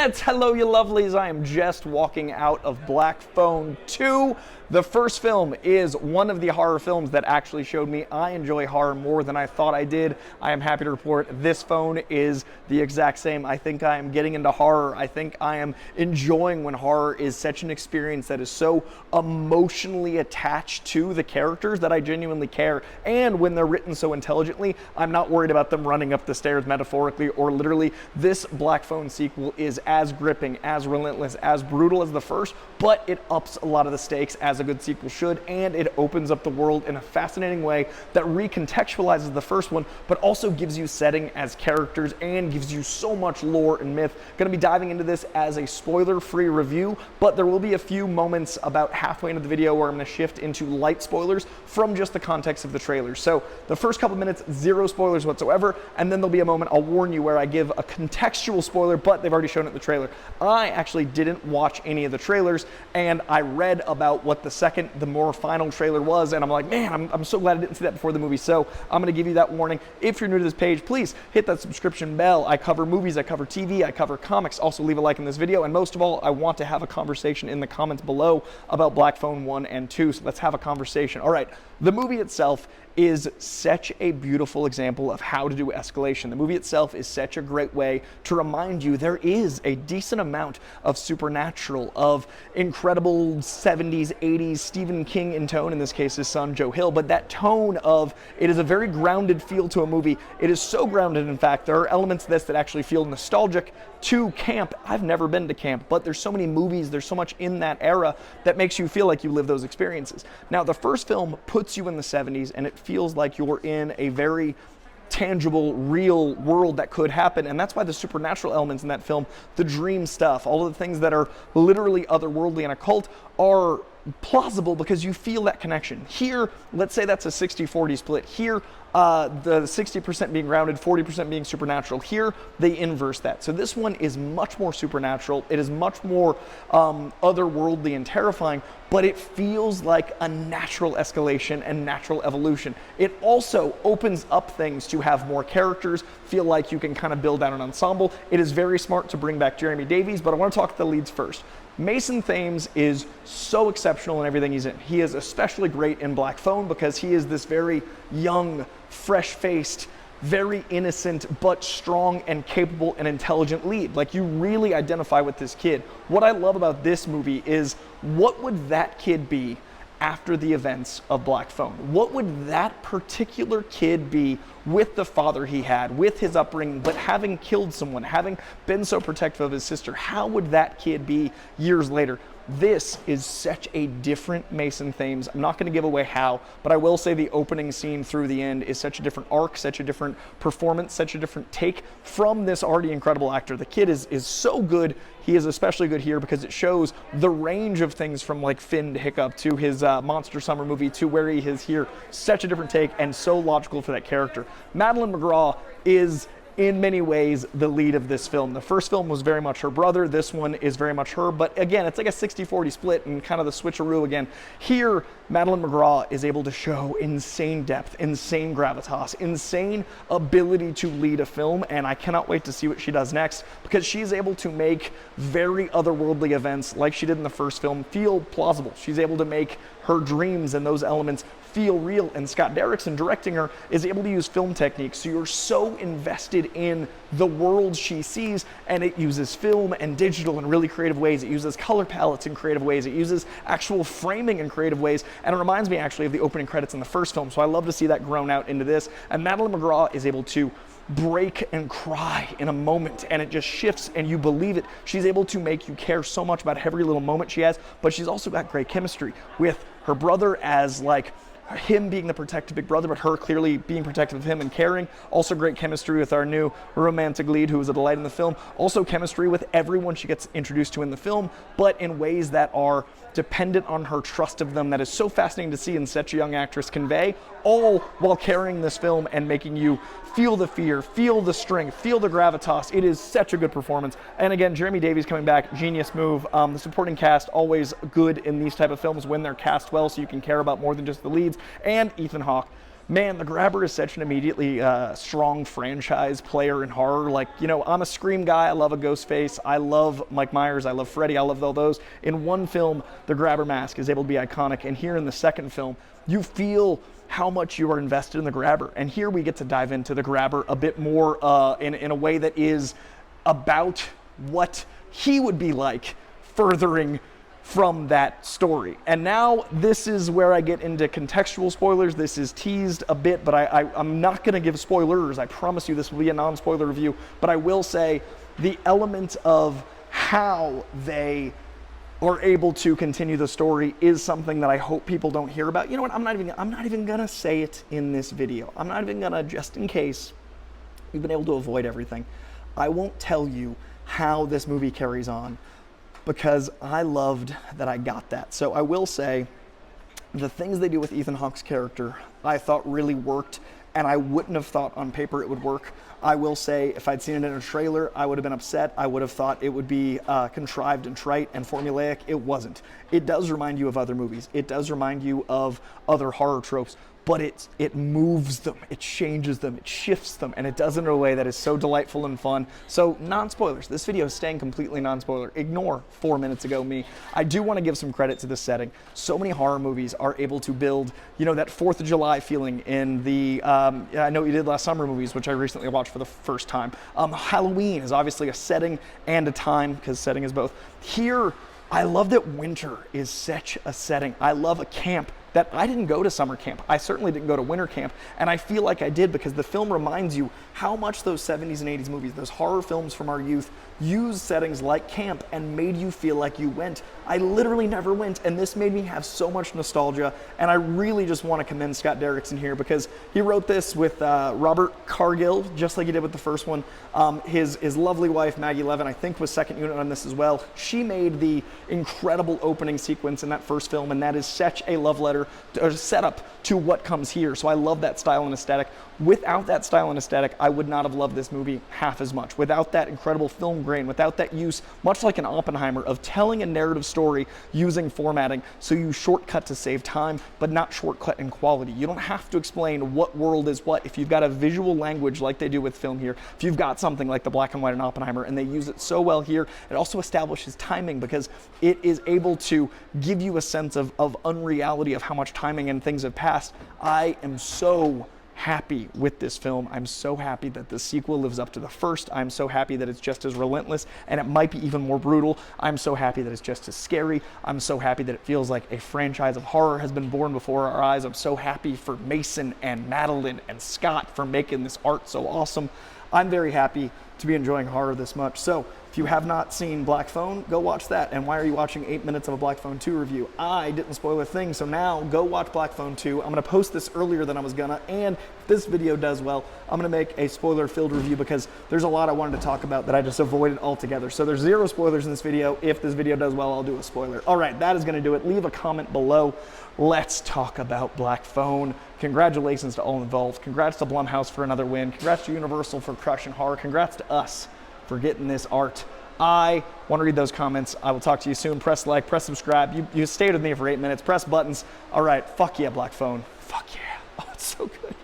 internets! Hello, you lovelies. I am just walking out of Black Phone 2. The first film is one of the horror films that actually showed me I enjoy horror more than I thought I did. I am happy to report this phone is the exact same. I think I am getting into horror. I think I am enjoying when horror is such an experience that is so emotionally attached to the characters that I genuinely care. And when they're written so intelligently, I'm not worried about them running up the stairs metaphorically or literally. This Black Phone sequel is as gripping, as relentless, as brutal as the first, but it ups a lot of the stakes as a good sequel should, and it opens up the world in a fascinating way that recontextualizes the first one, but also gives you setting as characters and gives you so much lore and myth. Going to be diving into this as a spoiler-free review, but there will be a few moments about halfway into the video where I'm going to shift into light spoilers from just the context of the trailers. So the first couple minutes, zero spoilers whatsoever, and then there'll be a moment, I'll warn you, where I give a contextual spoiler, but they've already shown it in the trailer. I actually didn't watch any of the trailers, and I read about what the more final trailer was, and I'm like, man, I'm so glad I didn't see that before the movie. So I'm going to give you that warning. If you're new to this page, please hit that subscription bell. I cover movies, I cover TV, I cover comics. Also leave a like in this video, and most of all, I want to have a conversation in the comments below about Black Phone 1 and 2, so let's have a conversation. All right, the movie itself is such a beautiful example of how to do escalation. The movie itself is such a great way to remind you there is a decent amount of supernatural, of incredible 70s, 80s Stephen King in tone, in this case his son Joe Hill, but that tone of, it is a very grounded feel to a movie. It is so grounded, in fact, there are elements of this that actually feel nostalgic to camp. I've never been to camp, but there's so many movies, there's so much in that era that makes you feel like you live those experiences. Now, the first film puts you in the 70s, and it feels like you're in a very tangible, real world that could happen, and that's why the supernatural elements in that film, the dream stuff, all of the things that are literally otherworldly and occult are plausible because you feel that connection. Here, let's say that's a 60-40 split. Here, the 60% being grounded, 40% being supernatural. Here, they inverse that. So this one is much more supernatural. It is much more otherworldly and terrifying, but it feels like a natural escalation and natural evolution. It also opens up things to have more characters, feel like you can kind of build out an ensemble. It is very smart to bring back Jeremy Davies, but I want to talk to the leads first. Mason Thames is so exceptional in everything he's in. He is especially great in Black Phone because he is this very young, fresh-faced, very innocent, but strong and capable and intelligent lead. Like, you really identify with this kid. What I love about this movie is, what would that kid be after the events of Black Phone? What would that particular kid be with the father he had, with his upbringing, but having killed someone, having been so protective of his sister? How would that kid be years later? This is such a different Mason Thames. I'm not going to give away how, but I will say the opening scene through the end is such a different arc, such a different performance, such a different take from this already incredible actor. The kid is so good. He is especially good here because it shows the range of things from like Finn to Hiccup to his Monster Summer movie to where he is here. Such a different take and so logical for that character. Madeleine MCGraw is in many ways the lead of this film. The first film was very much her brother. This one is very much her, but again, it's like a 60-40 split and kind of the switcheroo again. Here, Madeleine MCGraw is able to show insane depth, insane gravitas, insane ability to lead a film, and I cannot wait to see what she does next because she's able to make very otherworldly events like she did in the first film feel plausible. She's able to make her dreams and those elements feel real, and Scott Derrickson, directing her, is able to use film techniques, so you're so invested in the world she sees, and it uses film and digital in really creative ways. It uses color palettes in creative ways. It uses actual framing in creative ways, and it reminds me actually of the opening credits in the first film, so I love to see that grown out into this, and Madeleine MCGraw is able to break and cry in a moment, and it just shifts and you believe it. She's able to make you care so much about every little moment she has, but she's also got great chemistry with her brother as like him being the protective big brother, but her clearly being protective of him and caring. Also great chemistry with our new romantic lead, who is a delight in the film. Also chemistry with everyone she gets introduced to in the film, but in ways that are dependent on her trust of them. That is so fascinating to see in such a young actress convey, all while carrying this film and making you feel the fear, feel the strength, feel the gravitas. It is such a good performance. And again, Jeremy Davies coming back, genius move. The supporting cast, always good in these type of films when they're cast well, so you can care about more than just the leads. And Ethan Hawke, man, The Grabber is such an immediately strong franchise player in horror. Like, you know, I'm a Scream guy. I love a Ghostface. I love Mike Myers. I love Freddy. I love all those. In one film, the Grabber mask is able to be iconic. And here in the second film, you feel how much you are invested in the Grabber. And here we get to dive into the Grabber a bit more in a way that is about what he would be like furthering from that story. And now this is where I get into contextual spoilers. This is teased a bit, but I'm not going to give spoilers. I promise you this will be a non-spoiler review, but I will say the element of how they are able to continue the story is something that I hope people don't hear about. You know what, I'm not even gonna say it in this video. I'm not even gonna, just in case we've been able to avoid everything, I won't tell you how this movie carries on, because I loved that I got that. So I will say the things they do with Ethan Hawke's character I thought really worked, and I wouldn't have thought on paper it would work. I will say if I'd seen it in a trailer, I would have been upset. I would have thought it would be contrived and trite and formulaic. It wasn't. It does remind you of other movies. It does remind you of other horror tropes, but it moves them, it changes them, it shifts them, and it does it in a way that is so delightful and fun. So non-spoilers, this video is staying completely non-spoiler. Ignore 4 minutes ago me. I do want to give some credit to this setting. So many horror movies are able to build, you know, that 4th of July feeling in the, I know you did last summer movies, which I recently watched for the first time. Halloween is obviously a setting and a time, because setting is both. Here, I love that winter is such a setting. I love a camp that I didn't go to summer camp. I certainly didn't go to winter camp, and I feel like I did because the film reminds you how much those 70s and 80s movies, those horror films from our youth, used settings like camp and made you feel like you went. I literally never went, and this made me have so much nostalgia, and I really just want to commend Scott Derrickson here because he wrote this with Robert Cargill, just like he did with the first one. His lovely wife, Maggie Levin, I think was second unit on this as well. She made the incredible opening sequence in that first film, and that is such a love letter, or setup to what comes here. So I love that style and aesthetic. Without that style and aesthetic, I would not have loved this movie half as much. Without that incredible film grain, without that use, much like an Oppenheimer, of telling a narrative story using formatting so you shortcut to save time, but not shortcut in quality. You don't have to explain what world is what. If you've got a visual language like they do with film here, if you've got something like the black and white in Oppenheimer, and they use it so well here, it also establishes timing because it is able to give you a sense of unreality of how much timing and things have passed. I am so happy with this film. I'm so happy that the sequel lives up to the first. I'm so happy that it's just as relentless, and it might be even more brutal. I'm so happy that it's just as scary. I'm so happy that it feels like a franchise of horror has been born before our eyes. I'm so happy for Mason and Madeleine and Scott for making this art so awesome. I'm very happy to be enjoying horror this much. So if you have not seen Black Phone, go watch that. And why are you watching 8 minutes of a Black Phone 2 review? I didn't spoil a thing, so now go watch Black Phone 2. I'm gonna post this earlier than I was gonna, and if this video does well, I'm gonna make a spoiler-filled review because there's a lot I wanted to talk about that I just avoided altogether. So there's 0 spoilers in this video. If this video does well, I'll do a spoiler. All right, that is gonna do it. Leave a comment below. Let's talk about Black Phone. Congratulations to all involved. Congrats to Blumhouse for another win. Congrats to Universal for crushing horror. Congrats to us for getting this art. I want to read those comments. I will talk to you soon. Press like, press subscribe. You stayed with me for 8 minutes. Press buttons. All right, fuck yeah, Black Phone. Fuck yeah. Oh, it's so good.